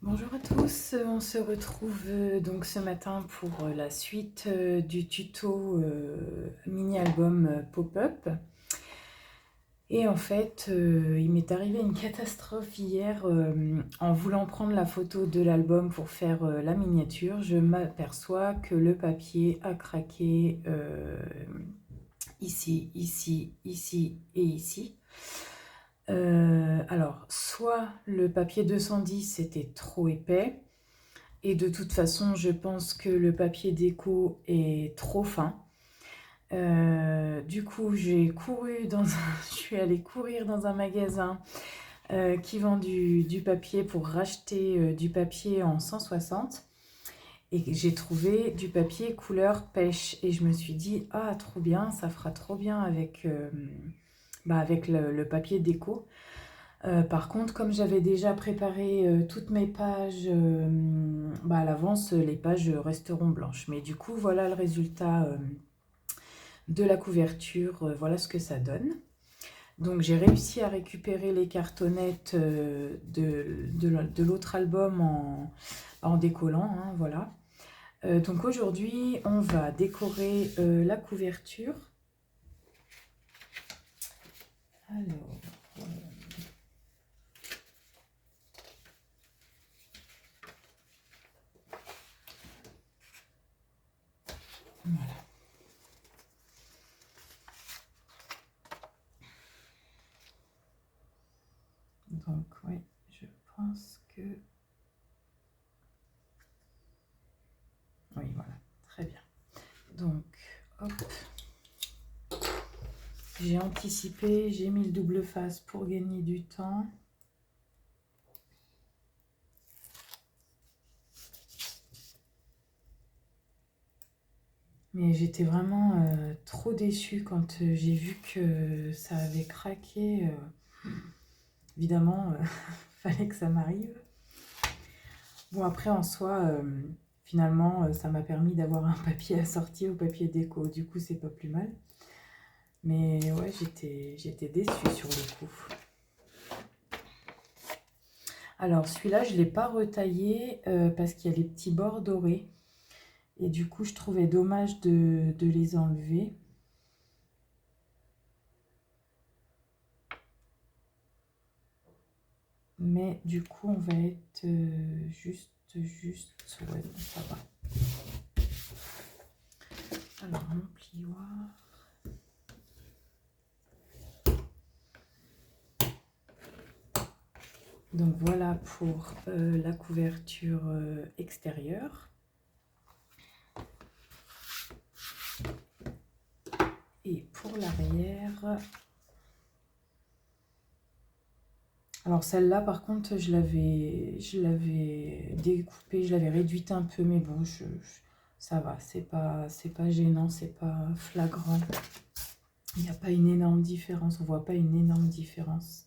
Bonjour à tous, on se retrouve donc ce matin pour la suite du tuto mini-album pop-up. Et en fait, il m'est arrivé une catastrophe hier en voulant prendre la photo de l'album pour faire la miniature. Je m'aperçois que le papier a craqué ici, ici, ici et ici. Alors, soit le papier 210 était trop épais, et de toute façon, je pense que le papier déco est trop fin. Du coup, je suis allée courir dans un magasin qui vend du papier pour racheter du papier en 160. Et j'ai trouvé du papier couleur pêche. Et je me suis dit, ah, trop bien, ça fera trop bien avec le papier déco. Par contre, comme j'avais déjà préparé toutes mes pages à l'avance, les pages resteront blanches. Mais du coup, voilà le résultat de la couverture, voilà ce que ça donne. Donc j'ai réussi à récupérer les cartonnettes de l'autre album en décollant, hein, voilà. Donc aujourd'hui, on va décorer la couverture. Alors, voilà. Donc oui, je pense que... Oui, voilà, très bien. Donc, hop, j'ai anticipé, j'ai mis le double face pour gagner du temps. Mais j'étais vraiment trop déçue quand j'ai vu que ça avait craqué. Évidemment, fallait que ça m'arrive. Bon, après, en soi, finalement, ça m'a permis d'avoir un papier assorti au papier déco. Du coup, c'est pas plus mal. Mais ouais, j'étais déçue sur le coup. Alors, celui-là, je ne l'ai pas retaillé parce qu'il y a les petits bords dorés. Et du coup, je trouvais dommage de les enlever. Mais du coup, on va être juste, ouais, ça va. Alors, mon plioir. Donc voilà pour la couverture extérieure. Et pour l'arrière... Alors celle-là, par contre, je l'avais découpée, je l'avais réduite un peu, mais bon, ça va, c'est pas gênant, c'est pas flagrant. Il n'y a pas une énorme différence, on voit pas une énorme différence.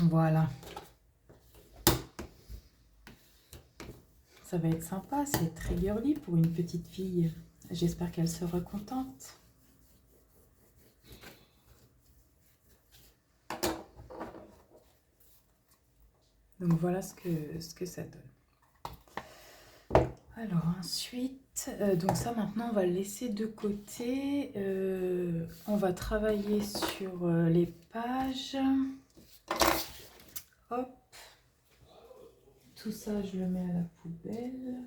Voilà. Ça va être sympa, c'est très girly pour une petite fille. J'espère qu'elle sera contente. Donc voilà ce que ça donne. Alors ensuite, donc ça maintenant on va le laisser de côté. On va travailler sur les pages. Hop, tout ça je le mets à la poubelle.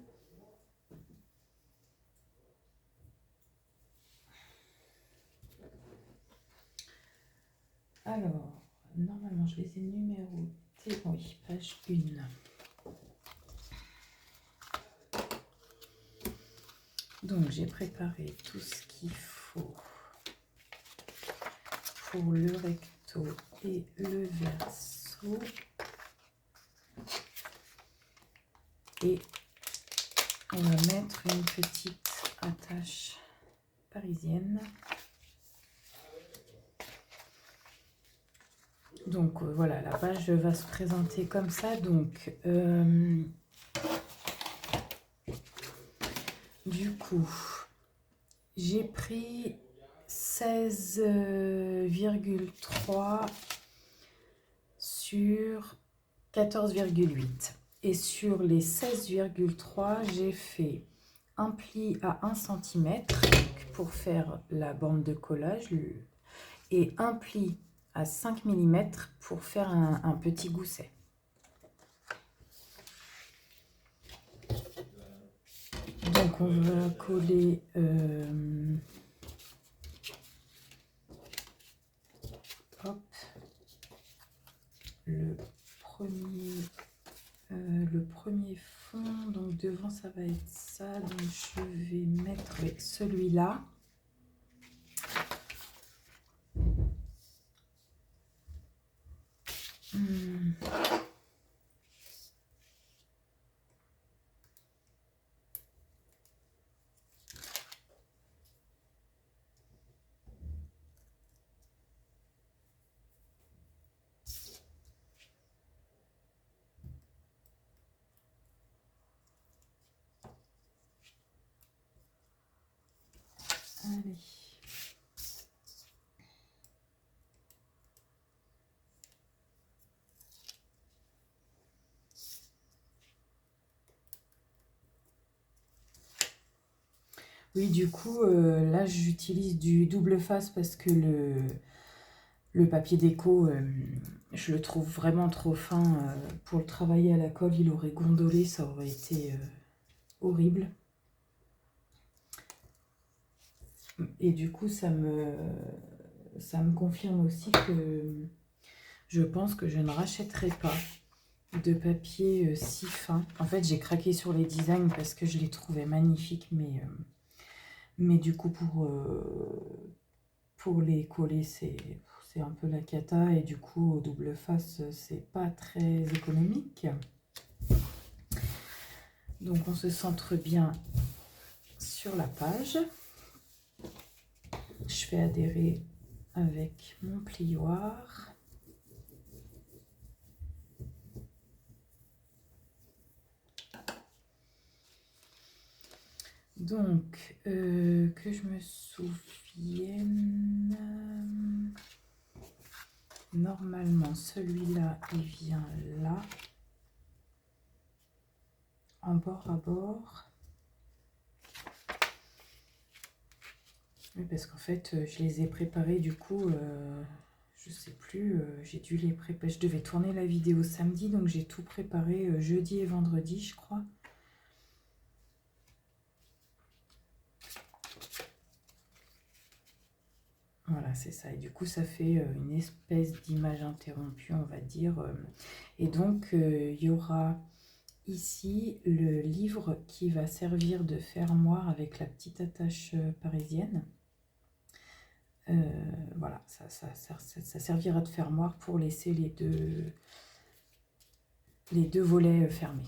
Alors, normalement je les ai numérotées. Oui, page 1. Donc j'ai préparé tout ce qu'il faut pour le recto et le verso. Et on va mettre une petite attache parisienne. Donc voilà, la page va se présenter comme ça. Donc du coup, j'ai pris 16,3 sur 14,8. Et sur les 16,3, j'ai fait un pli à 1 cm pour faire la bande de collage et un pli à 5 mm pour faire un petit gousset. Donc on va coller hop, le premier fond. Donc devant ça va être ça, donc je vais mettre celui-là. Allez. Oui, du coup, là, j'utilise du double face parce que le papier déco, je le trouve vraiment trop fin. Pour le travailler à la colle, il aurait gondolé, ça aurait été horrible. Et du coup, ça me confirme aussi que je pense que je ne rachèterai pas de papier si fin. En fait, j'ai craqué sur les designs parce que je les trouvais magnifiques, mais du coup, pour les coller, c'est un peu la cata. Et du coup, au double face, c'est pas très économique. Donc, on se centre bien sur la page. Je fais adhérer avec mon plioir. Donc, que je me souvienne, normalement, celui-là, il vient là, en bord à bord. Oui, parce qu'en fait, je les ai préparés, du coup, je sais plus, j'ai dû les préparer. Je devais tourner la vidéo samedi, donc j'ai tout préparé jeudi et vendredi, je crois. Voilà, c'est ça. Et du coup, ça fait une espèce d'image interrompue, on va dire. Et donc, il y aura ici le livre qui va servir de fermoir avec la petite attache parisienne. Voilà, ça servira de fermoir pour laisser les deux volets fermés.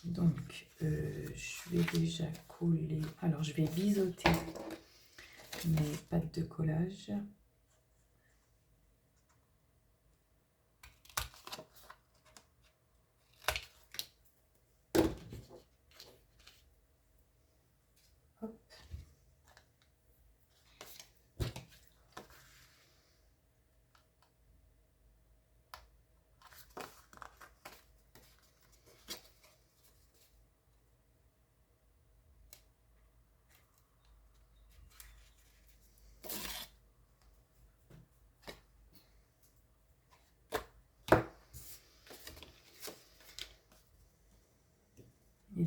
Donc, je vais déjà coller. Alors, je vais biseauter mes pattes de collage. Hop.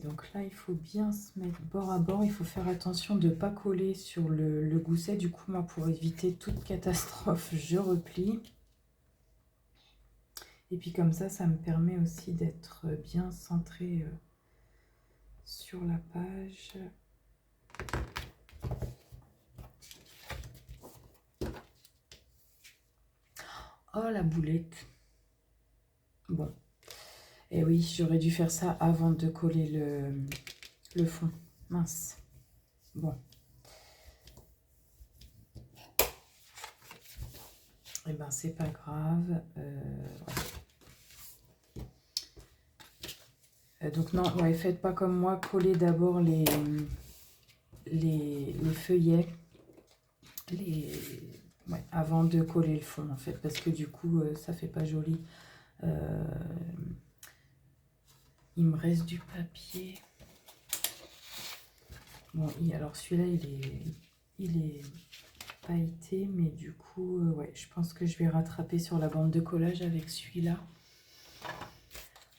donc là, il faut bien se mettre bord à bord. Il faut faire attention de ne pas coller sur le gousset. Du coup, moi, pour éviter toute catastrophe, je replie. Et puis comme ça me permet aussi d'être bien centré sur la page. Oh, la boulette. Bon. Et oui, j'aurais dû faire ça avant de coller le fond. Mince. Bon. Eh ben, c'est pas grave. Donc non, ouais, faites pas comme moi. Collez d'abord les feuillets avant de coller le fond, en fait. Parce que du coup, ça fait pas joli. Il me reste du papier. Bon, alors celui-là, il est pailleté, mais du coup, ouais, je pense que je vais rattraper sur la bande de collage avec celui-là.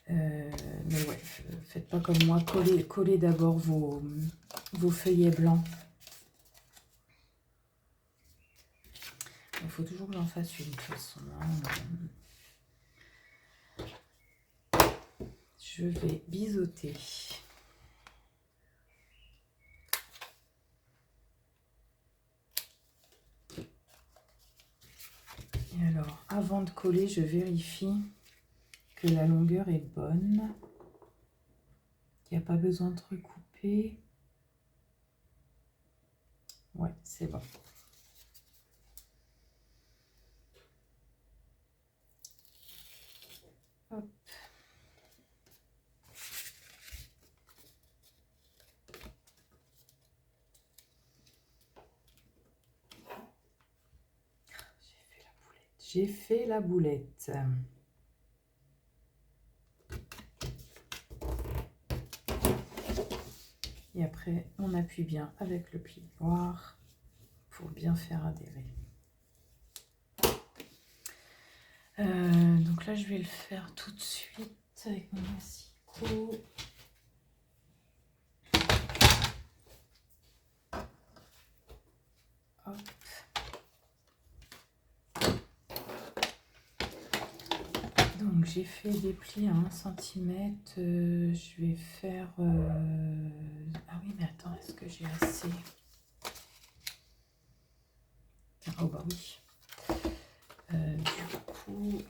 Mais ouais, faites pas comme moi, collez d'abord vos feuillets blancs. Il faut toujours que j'en fasse une de toute façon. Je vais biseauter. Et alors, avant de coller, je vérifie que la longueur est bonne, qu'il n'y a pas besoin de recouper. Ouais, c'est bon. Hop. J'ai fait la boulette. Et après, on appuie bien avec le plioir pour bien faire adhérer. Donc là, je vais le faire tout de suite avec mon massicot. Hop. Donc j'ai fait des plis à 1 cm. Je vais faire... Ah oui, mais attends, est-ce que j'ai assez? Oh bah oui. Du coup...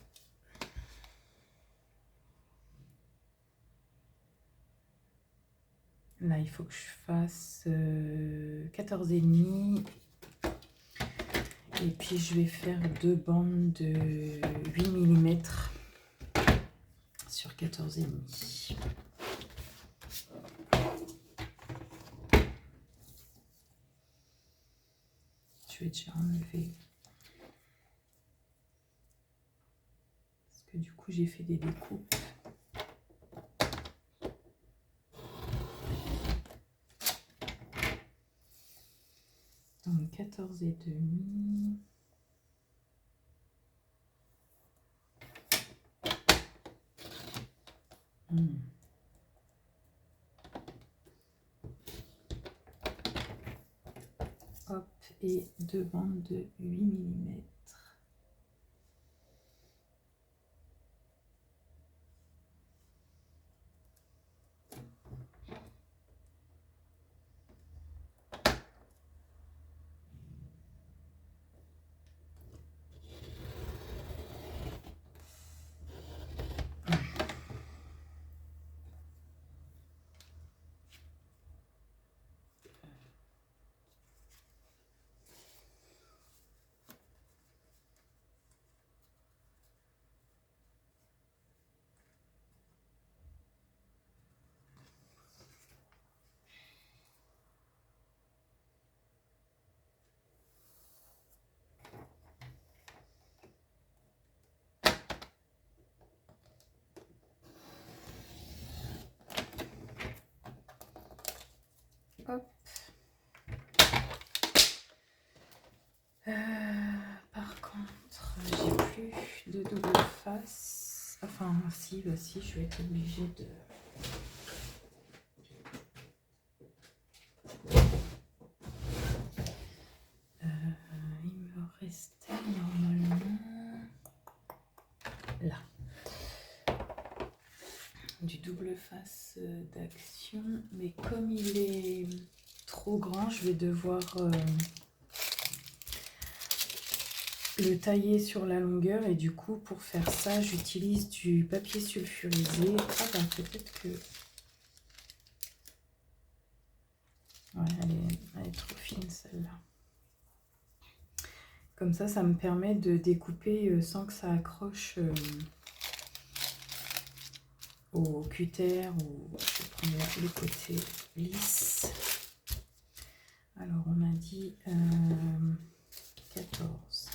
Là, il faut que je fasse 14,5. Et puis, je vais faire 2 bandes de 8 mm sur 14,5. Je vais déjà enlever. Parce que du coup, j'ai fait des découpes. Donc 14,5. Hop, et 2 bandes de 8 mm. Hop. Par contre, j'ai plus de double face. Enfin, si, bah si, je vais être obligée de... double face d'action, mais comme il est trop grand, je vais devoir le tailler sur la longueur, et du coup pour faire ça j'utilise du papier sulfurisé. Ah bah peut-être que... Ouais, elle est trop fine celle-là. Comme ça me permet de découper sans que ça accroche au cutter, ou je vais prendre le côté lisse. Alors on a dit 14.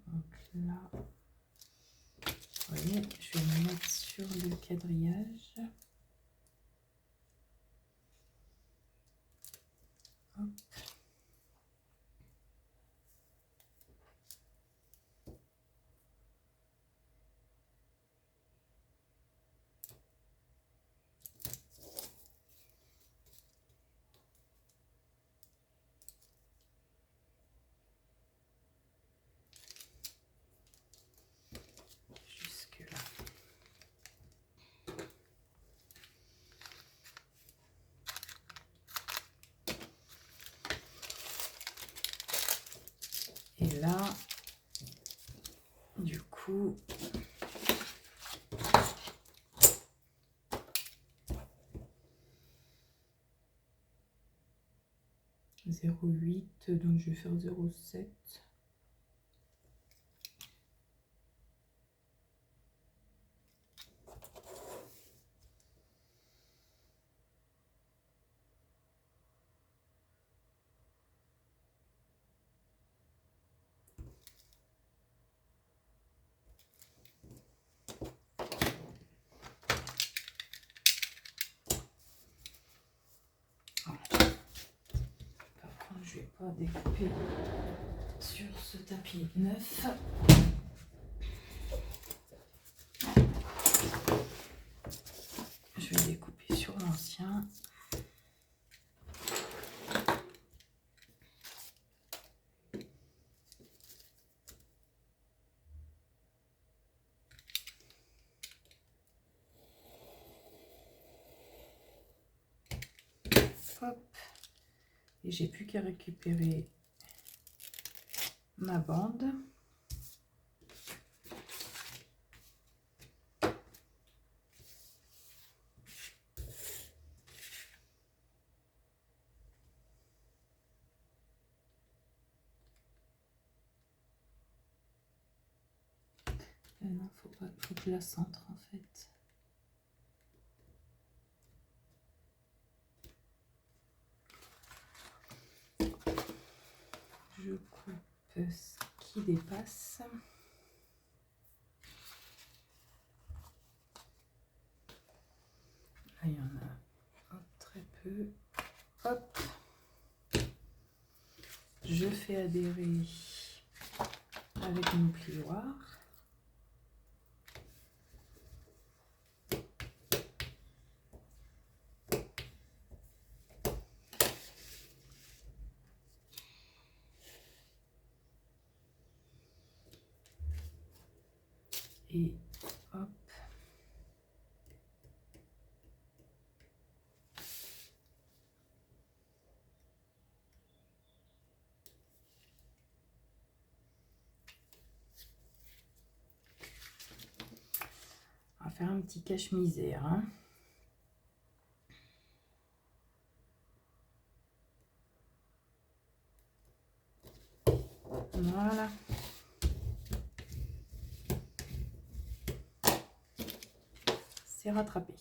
Donc là, vous voyez, je vais me mettre sur le quadrillage. Hop. Jusque là. Et là, du coup, zéro huit, donc je vais faire 0,7. Par contre, je vais pas découper sur ce tapis neuf. Je vais découper sur l'ancien. Hop. Et j'ai plus qu'à récupérer ma bande. Non, faut que je la centre en fait. Je coupe ce qui dépasse. Là, il y en a très peu. Hop. Je fais adhérer avec mon plioir. Et hop. On va faire un petit cache-misère, hein. Voilà. C'est rattrapé.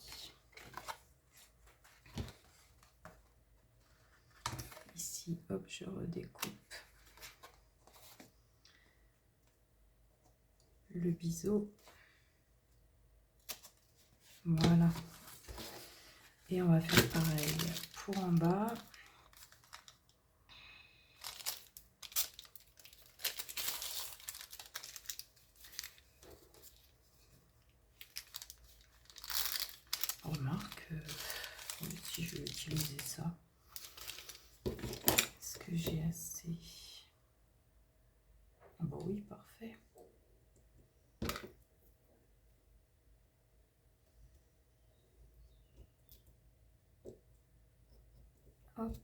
Ici, hop, je redécoupe le biseau. Voilà. Et on va faire pareil pour en bas. Remarque, si je vais utiliser ça, est-ce que j'ai assez? Ah bon, oui, parfait. Hop.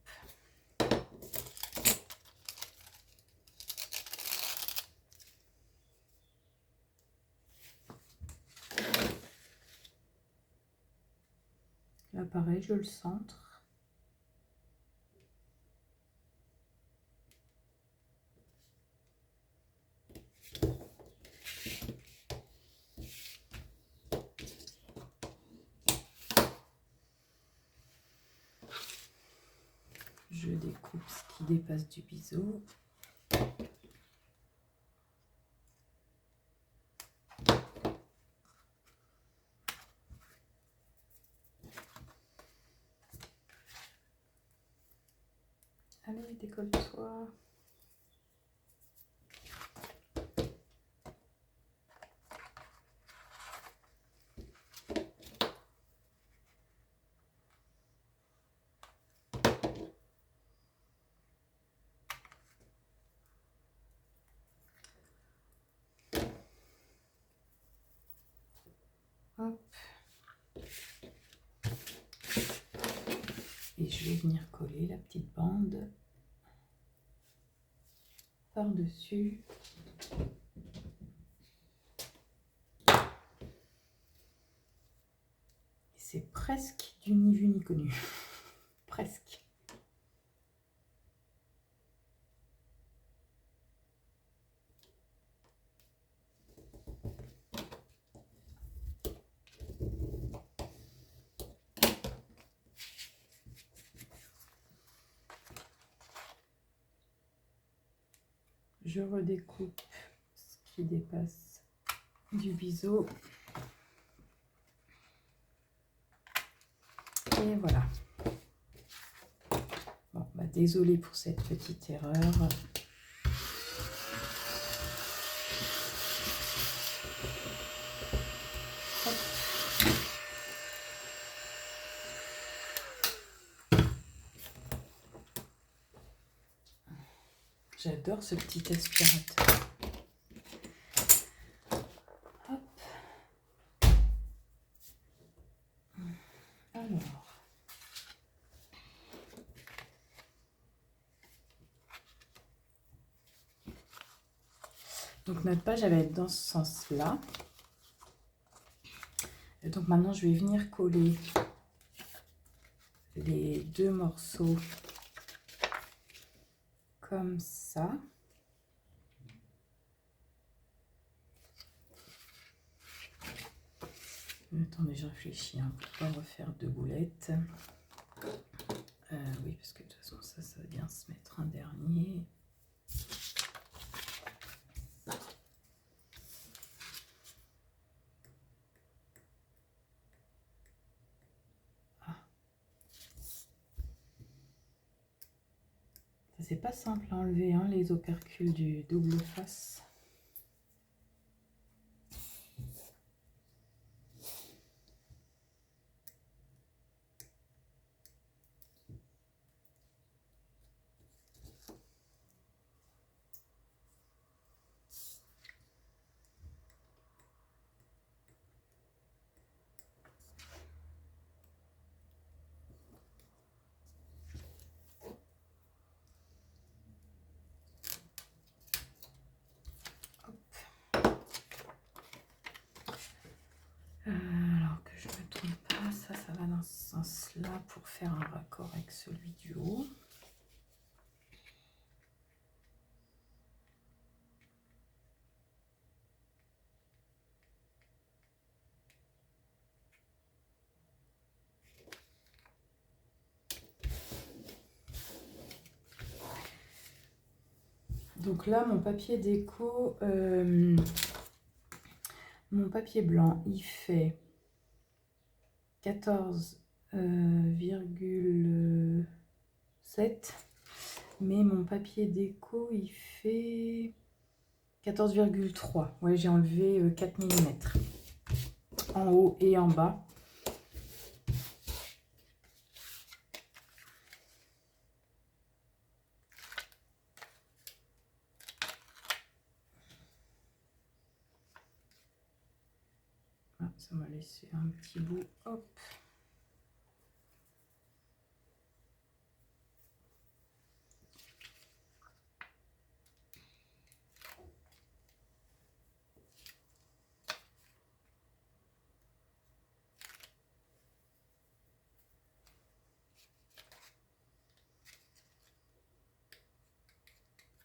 Là, pareil, je le centre. Je découpe ce qui dépasse du biseau. Allez, décolle-toi. Hop. Et je vais venir coller la petite bande par-dessus. C'est presque du ni vu ni connu. Presque. Je redécoupe ce qui dépasse du biseau. Et voilà. Bon, bah, désolée pour cette petite erreur. J'adore ce petit aspirateur. Hop. Alors. Donc notre page, elle va être dans ce sens-là. Et donc maintenant, je vais venir coller les deux morceaux comme ça. Attendez, je réfléchis hein, pour ne pas refaire deux boulettes. Oui, parce que de toute façon, ça va bien se mettre un dernier. C'est pas simple à enlever hein, les opercules du double face. Alors que je ne me trompe pas, ça va dans ce sens-là pour faire un raccord avec celui du haut. Donc là, mon papier déco, mon papier blanc, il fait 14,7, mais mon papier déco, il fait 14,3. Ouais, j'ai enlevé 4 mm en haut et en bas. Ah, ça m'a laissé un petit bout. Hop.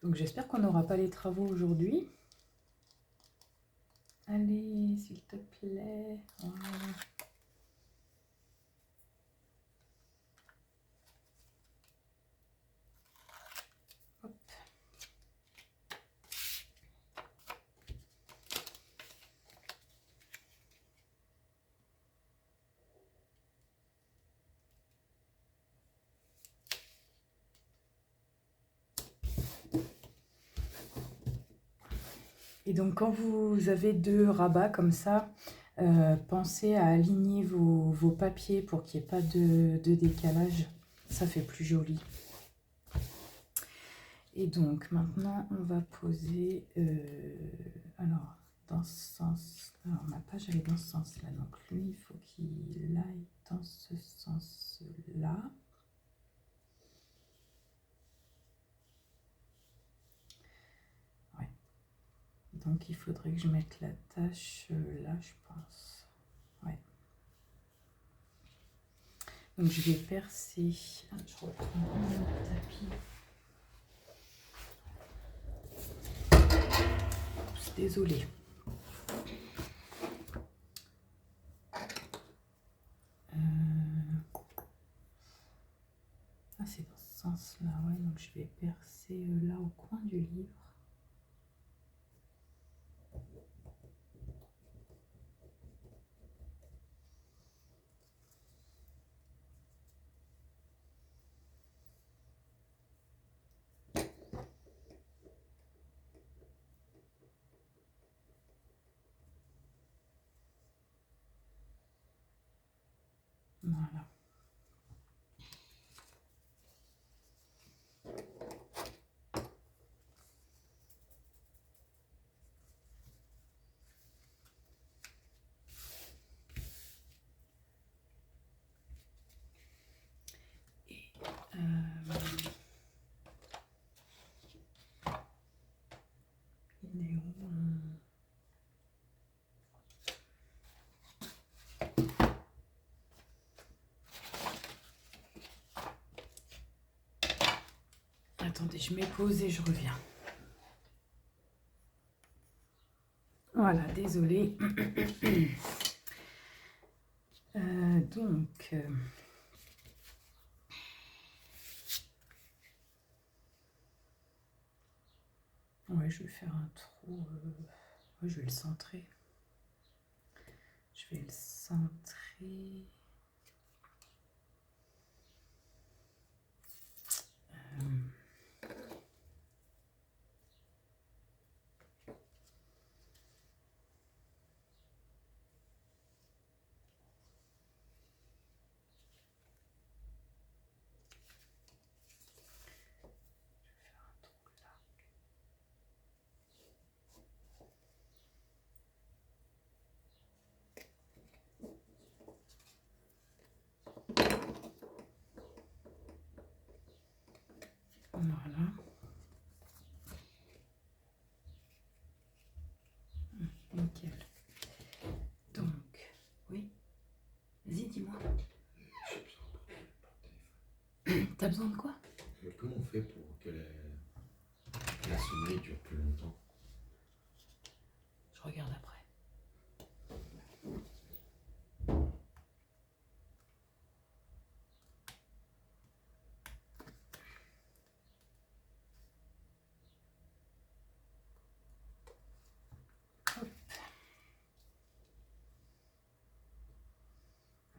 Donc j'espère qu'on n'aura pas les travaux aujourd'hui. Allez, s'il te plaît. Voilà. Hop. Et donc quand vous avez deux rabats comme ça, pensez à aligner vos papiers pour qu'il n'y ait pas de décalage. Ça fait plus joli. Et donc maintenant on va poser, alors dans ce sens, alors ma page elle est dans ce sens là, donc lui il faut qu'il aille dans ce sens là. Ouais. Donc il faudrait que je mette la tâche là je pense. Ouais. Donc je vais percer, je reprends mon tapis. Oups, désolée. Ah, c'est dans ce sens-là, ouais, donc je vais percer là au coin du livre. Voilà. Il est où Attendez, je mets pause et je reviens. Voilà, désolée. Donc, ouais, je vais faire un trou. Ouais, je vais le centrer. Je vais le centrer. Voilà. Nickel. Donc, oui. Vas-y, dis-moi. T'as besoin de quoi? Comment on fait pour que la sonnerie dure plus longtemps? Je regarde après. Hop.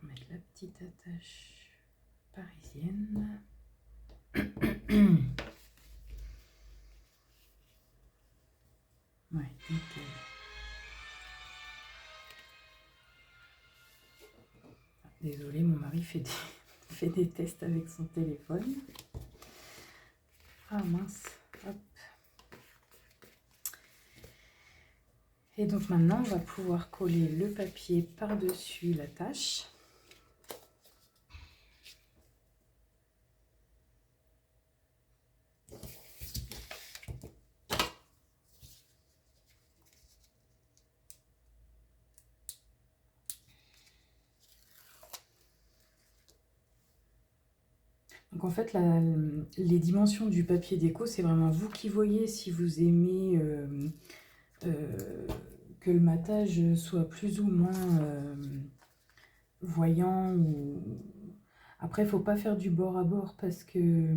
On va mettre la petite attache parisienne. Ouais, nickel. Désolée, mon mari fait fait des tests avec son téléphone. Ah mince, hop. Et donc maintenant, on va pouvoir coller le papier par-dessus la tâche. Donc en fait, les dimensions du papier déco, c'est vraiment vous qui voyez si vous aimez euh, que le matage soit plus ou moins voyant. Après, il ne faut pas faire du bord à bord parce que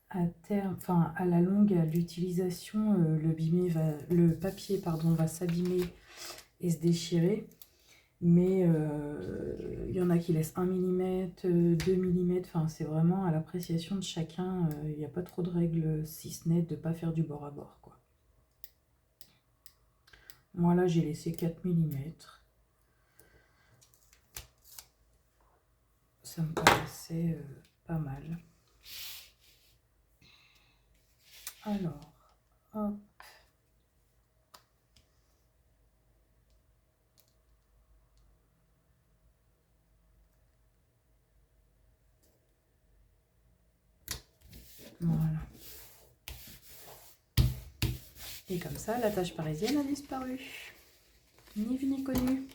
à terme, enfin à la longue, à l'utilisation, le papier pardon, va s'abîmer et se déchirer. Mais il y en a qui laissent 1 mm, 2 mm, enfin c'est vraiment à l'appréciation de chacun. Il n'y a pas trop de règles, si ce n'est de ne pas faire du bord à bord, quoi. Moi là j'ai laissé 4 mm. Ça me paraissait pas mal. Alors, hop. Voilà. Et comme ça, la tache parisienne a disparu. Ni vu ni connu.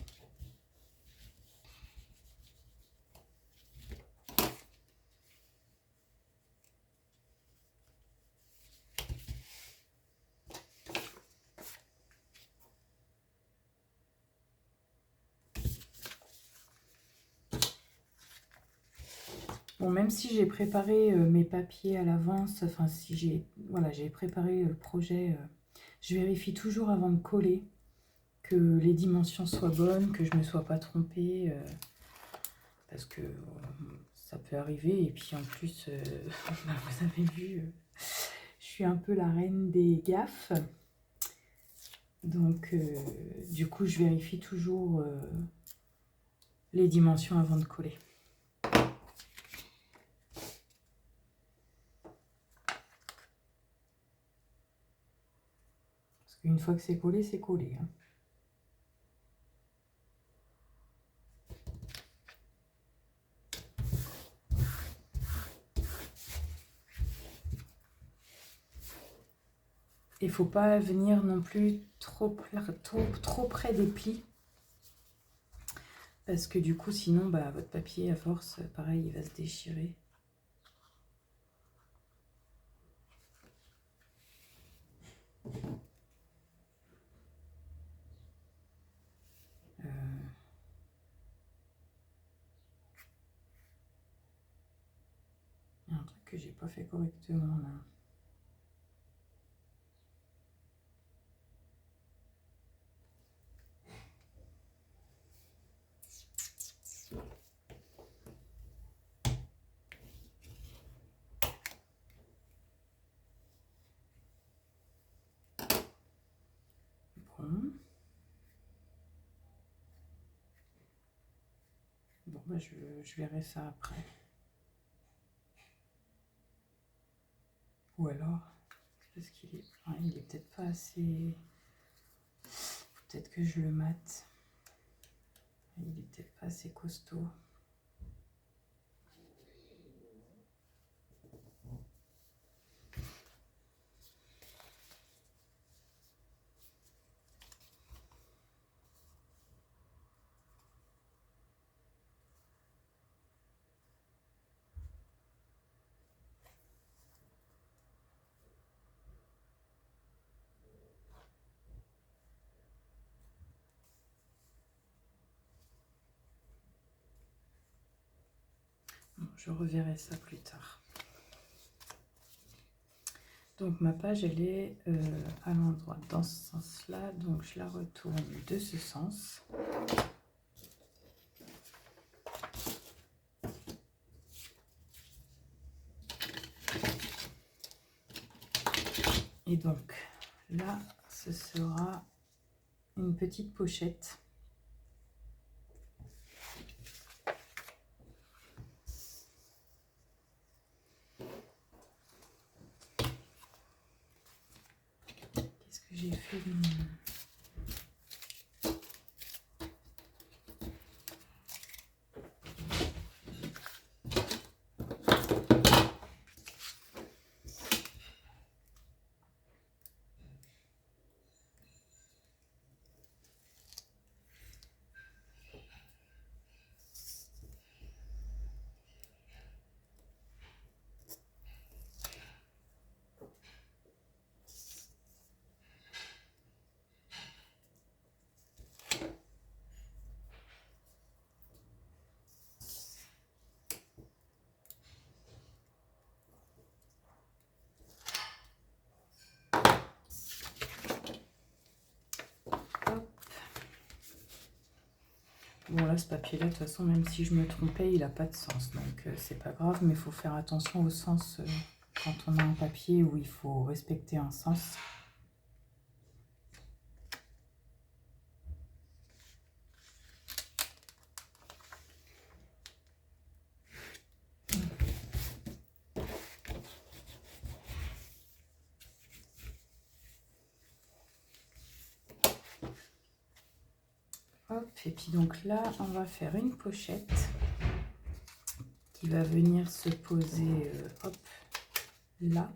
Bon, même si j'ai préparé mes papiers à l'avance, enfin si j'ai préparé le projet, je vérifie toujours avant de coller que les dimensions soient bonnes, que je ne me sois pas trompée, parce que ça peut arriver. Et puis en plus, vous avez vu, je suis un peu la reine des gaffes. Donc du coup, je vérifie toujours les dimensions avant de coller. Parce qu'une fois que c'est collé, c'est collé, hein. Il ne faut pas venir non plus trop près des plis. Parce que du coup, sinon, votre papier, à force, pareil, il va se déchirer. Il y a un truc que j'ai pas fait correctement là. Bon. Bon, je verrai ça après. Ou alors, parce qu'il est, enfin, il est peut-être pas assez. Peut-être que je le mate. Il est peut-être pas assez costaud. Bon, je reverrai ça plus tard. Donc ma page, elle est à l'endroit dans ce sens-là. Donc je la retourne de ce sens. Et donc là, ce sera une petite pochette. Qu'est-ce que j'ai fait de mon... là, ce papier-là, de toute façon, même si je me trompais, il n'a pas de sens. Donc, c'est pas grave, mais il faut faire attention au sens quand on a un papier où il faut respecter un sens. Hop, et puis donc là, on va faire une pochette qui va venir se poser hop, là.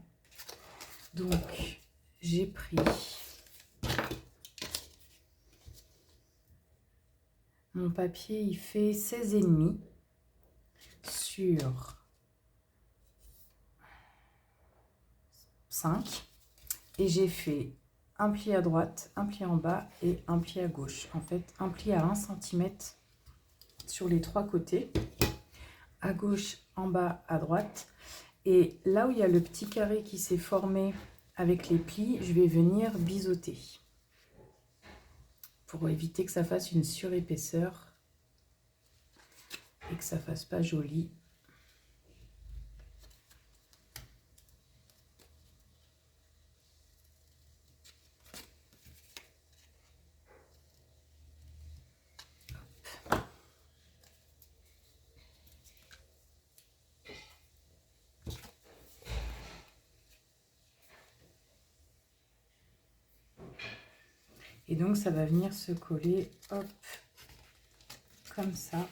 Donc, j'ai pris mon papier, il fait 16,5 sur 5. Et j'ai fait un pli à droite, un pli en bas et un pli à gauche. En fait, un pli à 1 cm sur les 3 côtés. À gauche, en bas, à droite. Et là où il y a le petit carré qui s'est formé avec les plis, je vais venir biseauter. Pour éviter que ça fasse une surépaisseur et que ça fasse pas joli. Et donc, ça va venir se coller, hop, comme ça.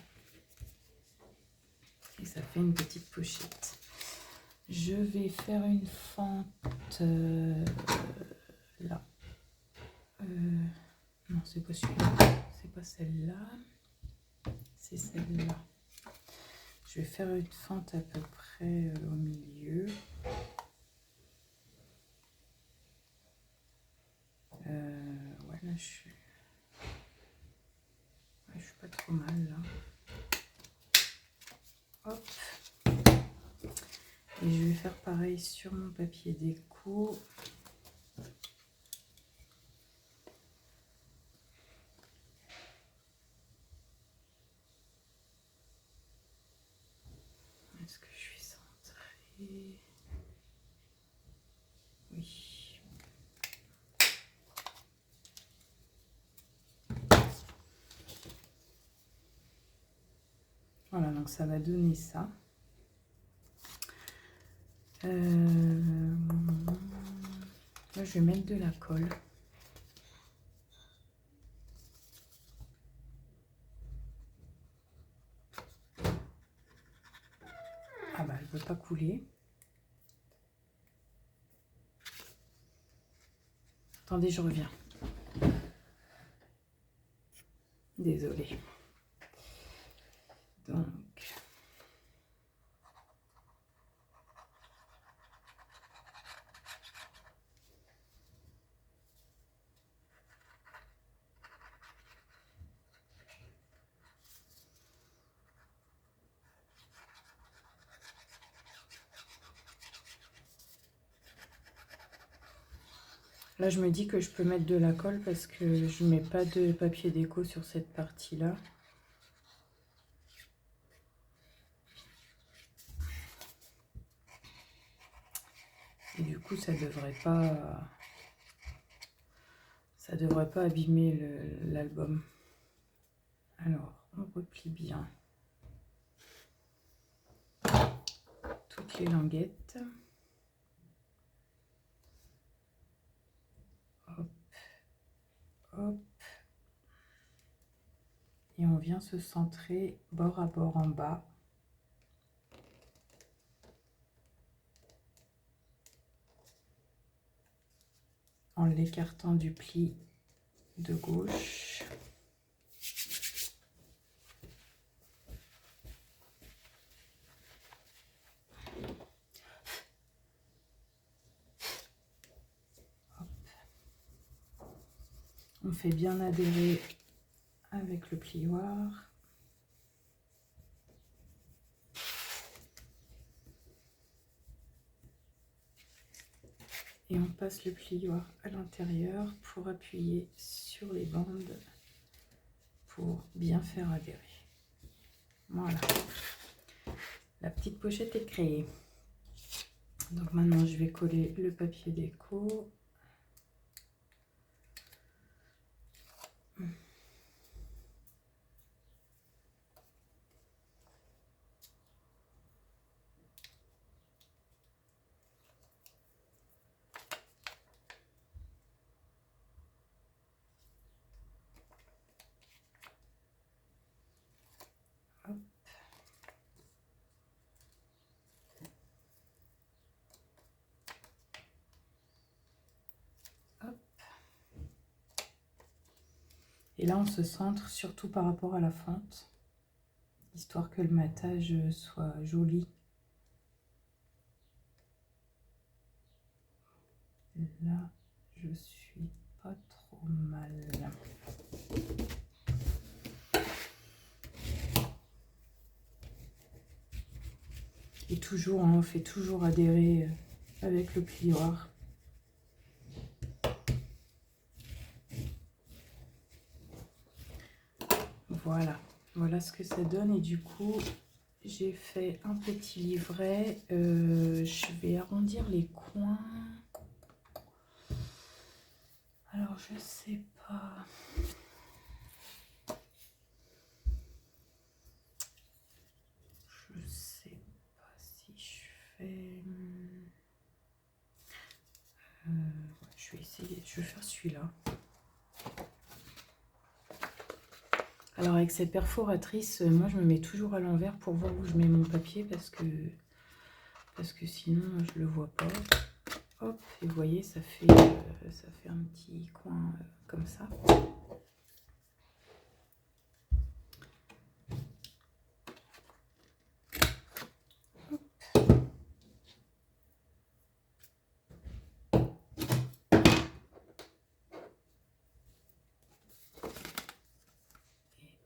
Et ça fait une petite pochette. Je vais faire une fente là. Non, c'est pas celui-là. C'est pas celle-là. C'est celle-là. Je vais faire une fente à peu près au milieu. Ouais, là, je suis pas trop mal, là. Hop. Et je vais faire pareil sur mon papier déco. Est-ce que je suis centrée? Oui. Voilà, donc ça va donner ça. Là, je vais mettre de la colle. Ah bah, elle ne veut pas couler. Attendez, je reviens. Désolée. Donc... Là, je me dis que je peux mettre de la colle parce que je ne mets pas de papier déco sur cette partie-là. Et du coup, ça devrait pas abîmer l'album. Alors, on replie bien toutes les languettes. Hop, hop. Et on vient se centrer bord à bord en bas. En l'écartant du pli de gauche. Hop. On fait bien adhérer avec le plioir. Et on passe le plioir à l'intérieur pour appuyer sur les bandes pour bien faire adhérer. Voilà, la petite pochette est créée. Donc maintenant, je vais coller le papier déco. Hop. Hop. Et là, on se centre surtout par rapport à la fente, histoire que le matage soit joli. Là, je suis pas trop mal. Et toujours, hein, on fait toujours adhérer avec le plioir. Voilà, voilà ce que ça donne. Et du coup, j'ai fait un petit livret. Je vais arrondir les coins. Alors, je sais pas. Je sais pas si je fais... je vais essayer, je vais faire celui-là. Alors avec cette perforatrice, moi je me mets toujours à l'envers pour voir où je mets mon papier parce que sinon je le vois pas. Hop, et vous voyez, ça fait un petit coin comme ça.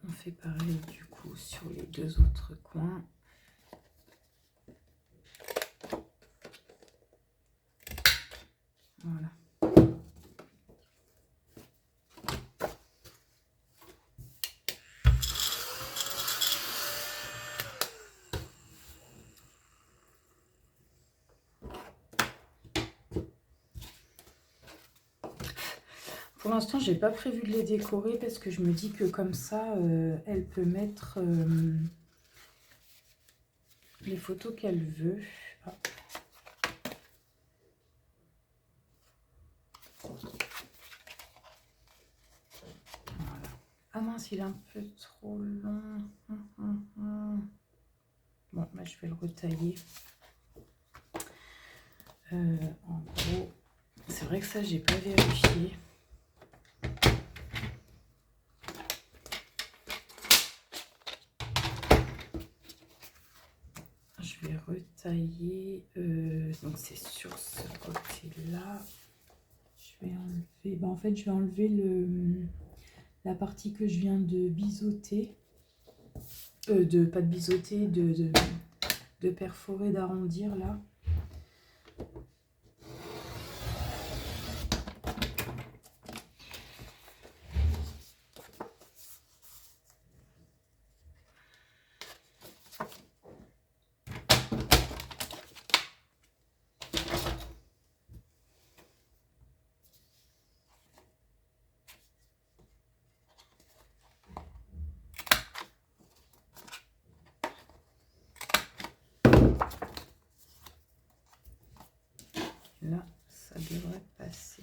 On fait pareil du coup sur les deux autres coins. Voilà. Pour l'instant, j'ai pas prévu de les décorer parce que je me dis que comme ça, elle peut mettre les photos qu'elle veut. Hop. Voilà. Ah mince, il est un peu trop long. Bon, bah, je vais le retailler. En gros, c'est vrai que ça, j'ai pas vérifié. Je vais retailler. Donc, c'est sur ce côté-là. Je vais enlever. Bah, en fait, je vais enlever la partie que je viens de biseauter. Pas de biseauter, de perforer, d'arrondir là. Là, ça devrait passer.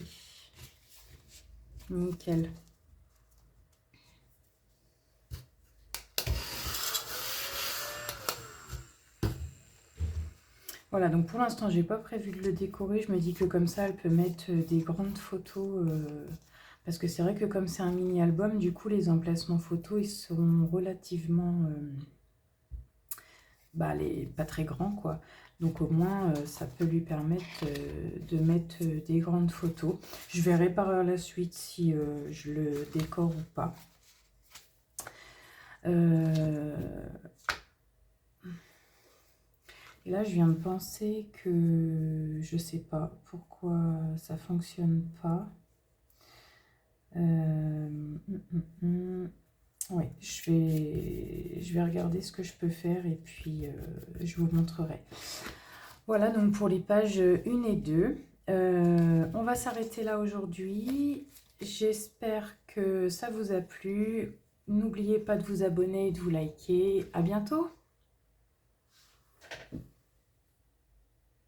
Nickel. Voilà, donc pour l'instant, j'ai pas prévu de le décorer. Je me dis que comme ça, elle peut mettre des grandes photos. Parce que c'est vrai que comme c'est un mini-album, du coup, les emplacements photos, ils seront relativement... pas très grands, quoi. Donc au moins, ça peut lui permettre de mettre des grandes photos. Je verrai par la suite si je le décore ou pas. Et là, je viens de penser que je sais pas pourquoi ça fonctionne pas. Ouais, je vais regarder ce que je peux faire et puis je vous montrerai. Voilà donc pour les pages 1 et 2. On va s'arrêter là aujourd'hui. J'espère que ça vous a plu. N'oubliez pas de vous abonner et de vous liker. À bientôt!